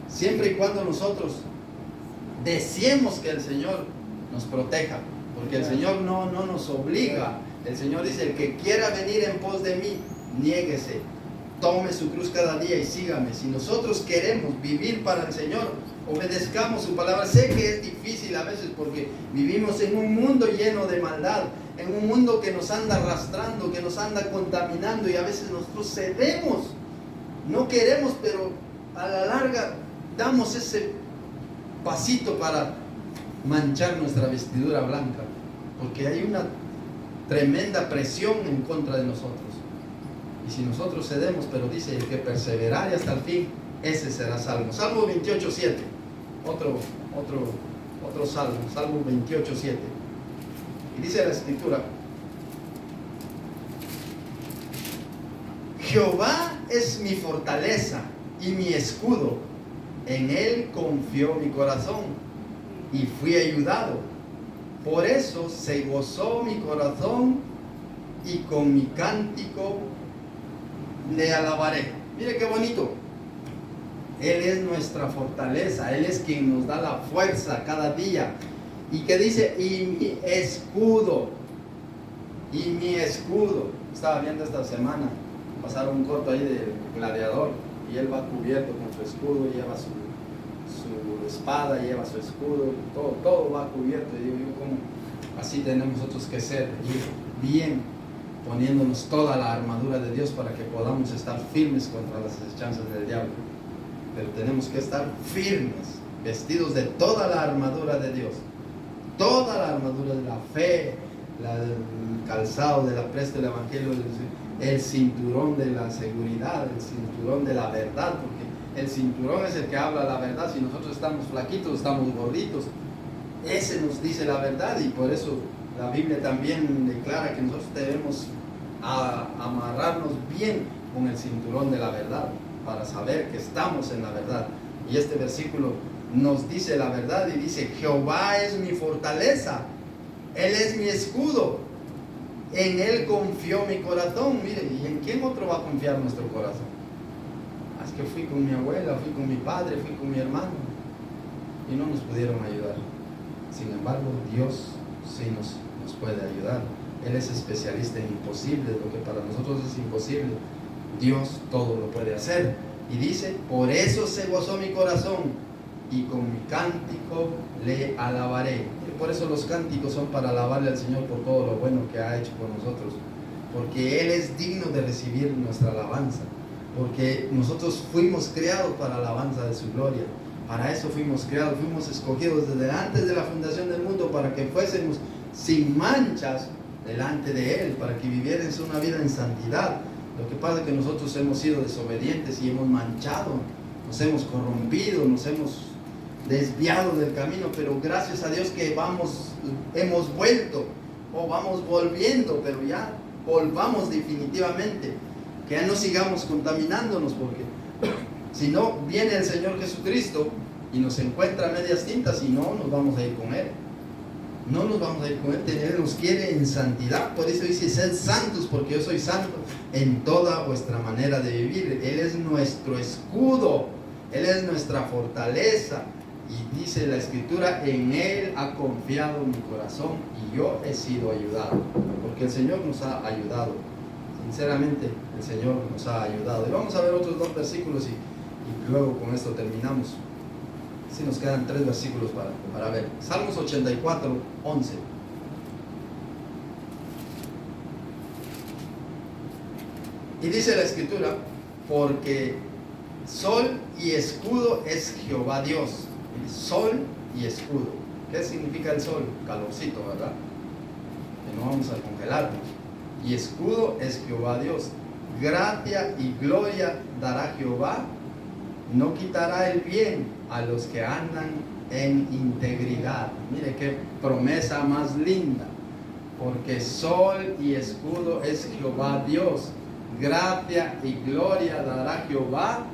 siempre y cuando nosotros deseemos que el Señor nos proteja, porque el Señor no nos obliga. El Señor dice: el que quiera venir en pos de mí, niéguese, tome su cruz cada día y sígame. Si nosotros queremos vivir para el Señor, obedezcamos su palabra. Sé que es difícil a veces porque vivimos en un mundo lleno de maldad, en un mundo que nos anda arrastrando, que nos anda contaminando, y a veces nosotros cedemos, no queremos, pero a la larga damos ese pasito para manchar nuestra vestidura blanca, porque hay una tremenda presión en contra de nosotros. Y si nosotros cedemos, pero dice: el que perseverare hasta el fin, ese será salvo. Salmo 28:7, otro salmo, Salmo 28:7. Y dice la Escritura: Jehová es mi fortaleza y mi escudo, en Él confió mi corazón y fui ayudado. Por eso se gozó mi corazón y con mi cántico le alabaré. Mire qué bonito. Él es nuestra fortaleza, Él es quien nos da la fuerza cada día. Y que dice: y mi escudo, Estaba viendo esta semana, pasaron un corto ahí del Gladiador, y él va cubierto con su escudo, lleva su espada, lleva su escudo, todo va cubierto. Y digo yo, ¿cómo así tenemos nosotros que ser? Y bien, poniéndonos toda la armadura de Dios para que podamos estar firmes contra las acechanzas del diablo. Pero tenemos que estar firmes, vestidos de toda la armadura de Dios, toda la armadura de la fe, el calzado de la presta del Evangelio, el cinturón de la seguridad, el cinturón de la verdad, porque el cinturón es el que habla la verdad. Si nosotros estamos flaquitos, estamos gorditos, ese nos dice la verdad. Y por eso la Biblia también declara que nosotros debemos amarrarnos bien con el cinturón de la verdad, para saber que estamos en la verdad. Y este versículo nos dice la verdad, y dice: Jehová es mi fortaleza, Él es mi escudo, en Él confió mi corazón. Mire, ¿y en quién otro va a confiar nuestro corazón? Es que fui con mi abuela, fui con mi padre, fui con mi hermano, y no nos pudieron ayudar. Sin embargo, Dios sí nos puede ayudar. Él es especialista en imposibles. Lo que para nosotros es imposible, Dios todo lo puede hacer. Y dice: por eso se gozó mi corazón y con mi cántico le alabaré. Y por eso los cánticos son para alabarle al Señor por todo lo bueno que ha hecho por nosotros, porque Él es digno de recibir nuestra alabanza, porque nosotros fuimos creados para la alabanza de su gloria. Para eso fuimos creados, fuimos escogidos desde antes de la fundación del mundo, para que fuésemos sin manchas delante de Él, para que vivieras una vida en santidad. Lo que pasa es que nosotros hemos sido desobedientes y hemos manchado, nos hemos corrompido, nos hemos desviado del camino, pero gracias a Dios que hemos vuelto o vamos volviendo, pero ya volvamos definitivamente, que ya no sigamos contaminándonos, porque si no, viene el Señor Jesucristo y nos encuentra a medias tintas y no nos vamos a ir con Él. No nos vamos a ir con Él. Él nos quiere en santidad. Por eso dice, sed santos porque yo soy santo en toda vuestra manera de vivir. Él es nuestro escudo. Él es nuestra fortaleza. Y dice la Escritura, en Él ha confiado mi corazón y yo he sido ayudado. Porque el Señor nos ha ayudado. Sinceramente, el Señor nos ha ayudado. Y vamos a ver otros 2 versículos y luego con esto terminamos. Si nos quedan 3 versículos para ver. Salmos 84, 11. Y dice la Escritura, porque sol y escudo es Jehová Dios. Sol y escudo. ¿Qué significa el sol? Calorcito, ¿verdad? Que no vamos a congelarnos. Y escudo es Jehová Dios. Gracia y gloria dará Jehová. No quitará el bien a los que andan en integridad. Mire qué promesa más linda. Porque sol y escudo es Jehová Dios. Gracia y gloria dará Jehová.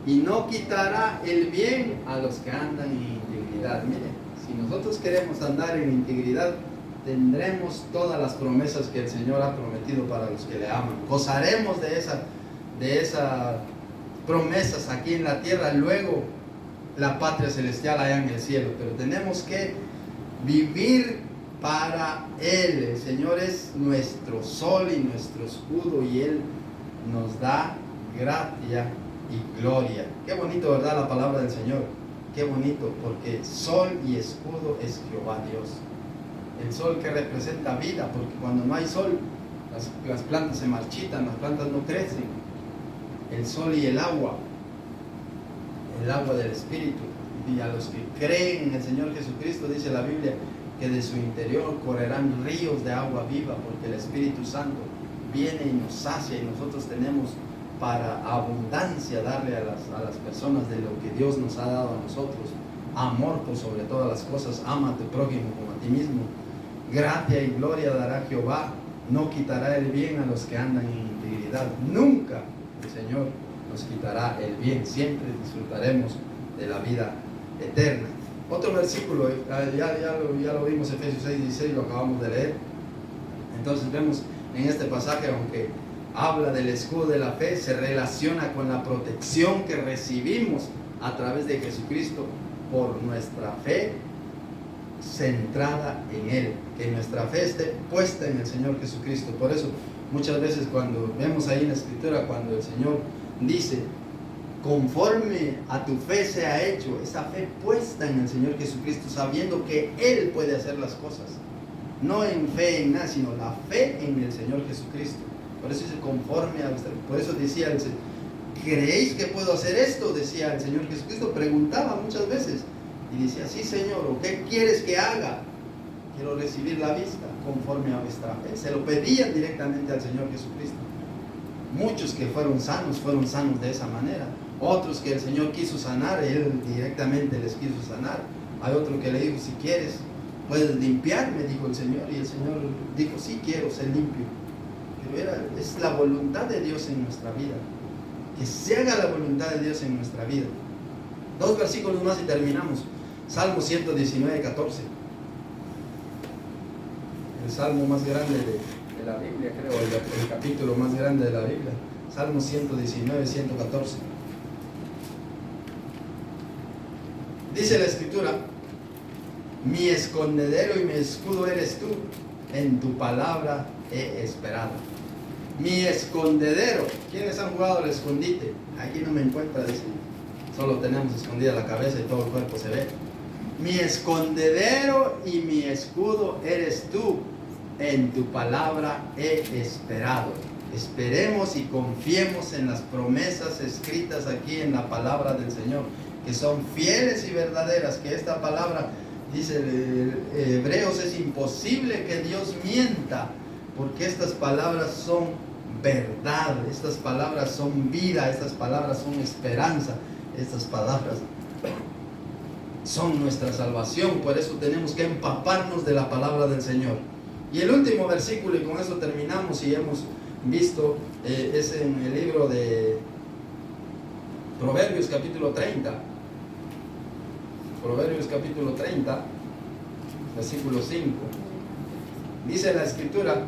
Y no quitará el bien a los que andan en integridad. Mire, si nosotros queremos andar en integridad, tendremos todas las promesas que el Señor ha prometido para los que le aman. Gozaremos de esas promesas aquí en la tierra, luego la patria celestial allá en el cielo. Pero tenemos que vivir para Él. El Señor es nuestro sol y nuestro escudo y Él nos da gracia y gloria. Qué bonito, ¿verdad? La palabra del Señor. Qué bonito, porque sol y escudo es Jehová Dios. El sol que representa vida, porque cuando no hay sol, las plantas se marchitan, las plantas no crecen. El sol y el agua del Espíritu. Y a los que creen en el Señor Jesucristo, dice la Biblia, que de su interior correrán ríos de agua viva, porque el Espíritu Santo viene y nos sacia, y nosotros tenemos para abundancia darle a las personas de lo que Dios nos ha dado a nosotros. Amor por sobre todas las cosas, ama a tu prójimo como a ti mismo. Gracia y gloria dará Jehová, no quitará el bien a los que andan en integridad. Nunca el Señor nos quitará el bien, siempre disfrutaremos de la vida eterna. Otro versículo, ya lo vimos, Efesios 6:16, lo acabamos de leer. Entonces vemos en este pasaje, aunque habla del escudo de la fe, se relaciona con la protección que recibimos a través de Jesucristo por nuestra fe centrada en Él, que nuestra fe esté puesta en el Señor Jesucristo. Por eso muchas veces cuando vemos ahí en la Escritura, cuando el Señor dice, conforme a tu fe sea hecho, esa fe puesta en el Señor Jesucristo, sabiendo que Él puede hacer las cosas, no en fe en nada, sino la fe en el Señor Jesucristo. Por eso dice, conforme a usted. Por eso decía el Señor, ¿creéis que puedo hacer esto? Decía el Señor Jesucristo, preguntaba muchas veces y decía, sí Señor, ¿o qué quieres que haga? Quiero recibir la vista conforme a vuestra fe. Se lo pedían directamente al Señor Jesucristo. Muchos que fueron sanos de esa manera. Otros que el Señor quiso sanar, Él directamente les quiso sanar. Hay otro que le dijo, si quieres puedes limpiarme, dijo el Señor. Y el Señor dijo, sí quiero ser limpio. Pero es la voluntad de Dios en nuestra vida. Que se haga la voluntad de Dios en nuestra vida. 2 versículos más y terminamos. Salmo 119, 14. El salmo más grande de la Biblia, creo, el capítulo más grande de la Biblia. Salmo 119, 114. Dice la Escritura, mi escondedero y mi escudo eres tú, en tu palabra he esperado. Mi escondedero. ¿Quiénes han jugado al escondite? Aquí no me encuentra, dice. Solo tenemos escondida la cabeza y todo el cuerpo se ve. Mi escondedero y mi escudo eres tú, en tu palabra he esperado. Esperemos y confiemos en las promesas escritas aquí en la palabra del Señor, que son fieles y verdaderas, que esta palabra, dice Hebreos, es imposible que Dios mienta, porque estas palabras son verdad, estas palabras son vida, estas palabras son esperanza, estas palabras son nuestra salvación. Por eso tenemos que empaparnos de la palabra del Señor. Y el último versículo, y con eso terminamos, y hemos visto, es en el libro de Proverbios capítulo 30. Proverbios capítulo 30, versículo 5. Dice la Escritura: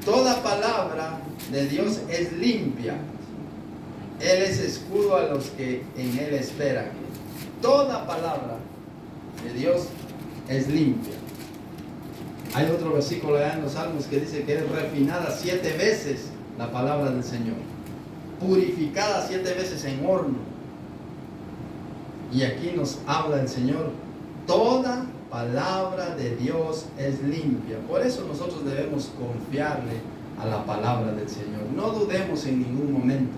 toda palabra de Dios es limpia, Él es escudo a los que en Él esperan. Toda palabra de Dios es limpia. Hay otro versículo allá en los Salmos que dice que es refinada 7 veces la palabra del Señor, purificada 7 veces en horno. Y aquí nos habla el Señor: toda palabra de Dios es limpia. Por eso nosotros debemos confiarle a la palabra del Señor. No dudemos en ningún momento,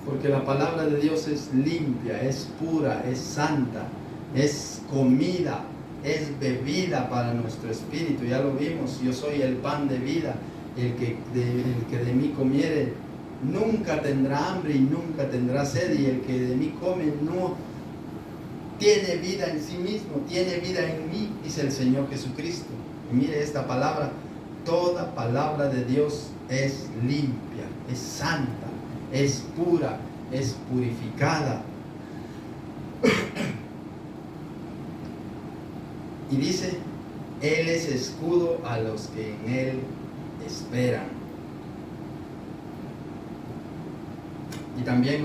porque la palabra de Dios es limpia, es pura, es santa, es comida, es bebida para nuestro espíritu. Ya lo vimos: yo soy el pan de vida, el que de mí comiere nunca tendrá hambre y nunca tendrá sed, y el que de mí come no tiene vida en sí mismo, tiene vida en mí, dice el Señor Jesucristo. Y mire esta palabra: toda palabra de Dios es limpia, es santa, es pura, es purificada. Y dice: Él es escudo a los que en Él esperan. Y también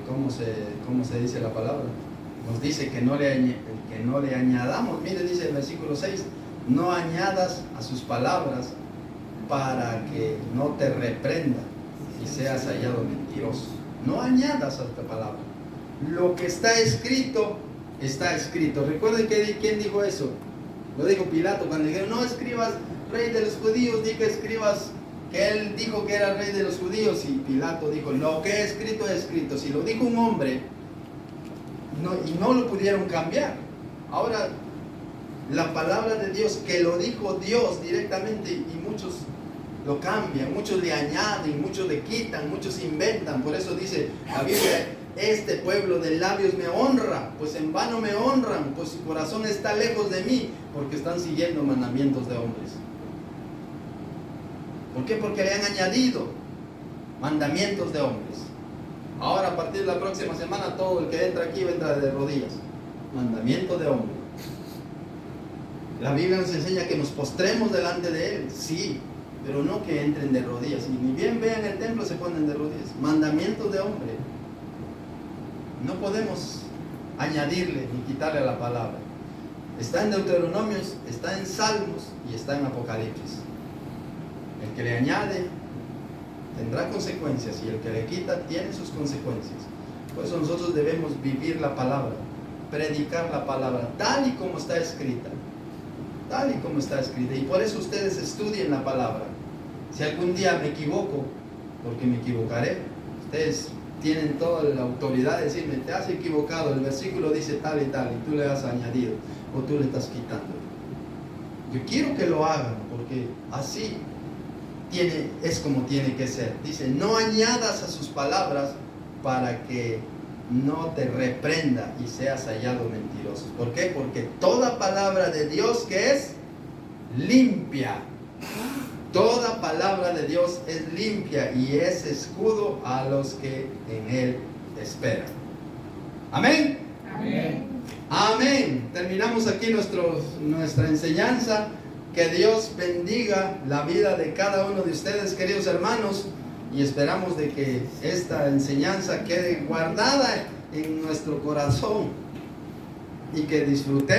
¿cómo se dice la palabra? Nos dice que no le añadamos. Mire, dice el versículo 6: no añadas a sus palabras para que no te reprenda y seas hallado mentiroso. No añadas a esta palabra. Lo que está escrito, está escrito. Recuerden quién dijo eso. Lo dijo Pilato cuando le dijeron: no escribas rey de los judíos, di que escribas que él dijo que era rey de los judíos. Y Pilato dijo: lo que es escrito. Si lo dijo un hombre, no lo pudieron cambiar. Ahora, la palabra de Dios, que lo dijo Dios directamente, y muchos lo cambian, muchos le añaden, muchos le quitan, muchos inventan. Por eso dice la Biblia: este pueblo de labios me honra, pues en vano me honran, pues su corazón está lejos de mí, porque están siguiendo mandamientos de hombres. ¿Por qué? Porque le han añadido mandamientos de hombres. Ahora, a partir de la próxima semana, todo el que entra aquí va a entrar de rodillas. Mandamiento de hombre. La Biblia nos enseña que nos postremos delante de Él, sí, pero no que entren de rodillas. Y ni bien vean el templo se ponen de rodillas. Mandamientos de hombre. No podemos añadirle ni quitarle a la palabra. Está en Deuteronomios, está en Salmos y está en Apocalipsis. El que le añade tendrá consecuencias, y el que le quita tiene sus consecuencias. Por eso nosotros debemos vivir la palabra, predicar la palabra tal y como está escrita. Tal y como está escrita. Y por eso ustedes estudien la palabra. Si algún día me equivoco, porque me equivocaré, ustedes tienen toda la autoridad de decirme: te has equivocado, el versículo dice tal y tal, y tú le has añadido, o tú le estás quitando. Yo quiero que lo hagan, porque así es como tiene que ser. Dice: no añadas a sus palabras para que no te reprenda y seas hallado mentiroso. ¿Por qué? Porque toda palabra de Dios que es limpia. Toda palabra de Dios es limpia y es escudo a los que en Él esperan. Amén. Amén. Amén. Terminamos aquí nuestra enseñanza. Que Dios bendiga la vida de cada uno de ustedes, queridos hermanos, y esperamos de que esta enseñanza quede guardada en nuestro corazón y que disfrutemos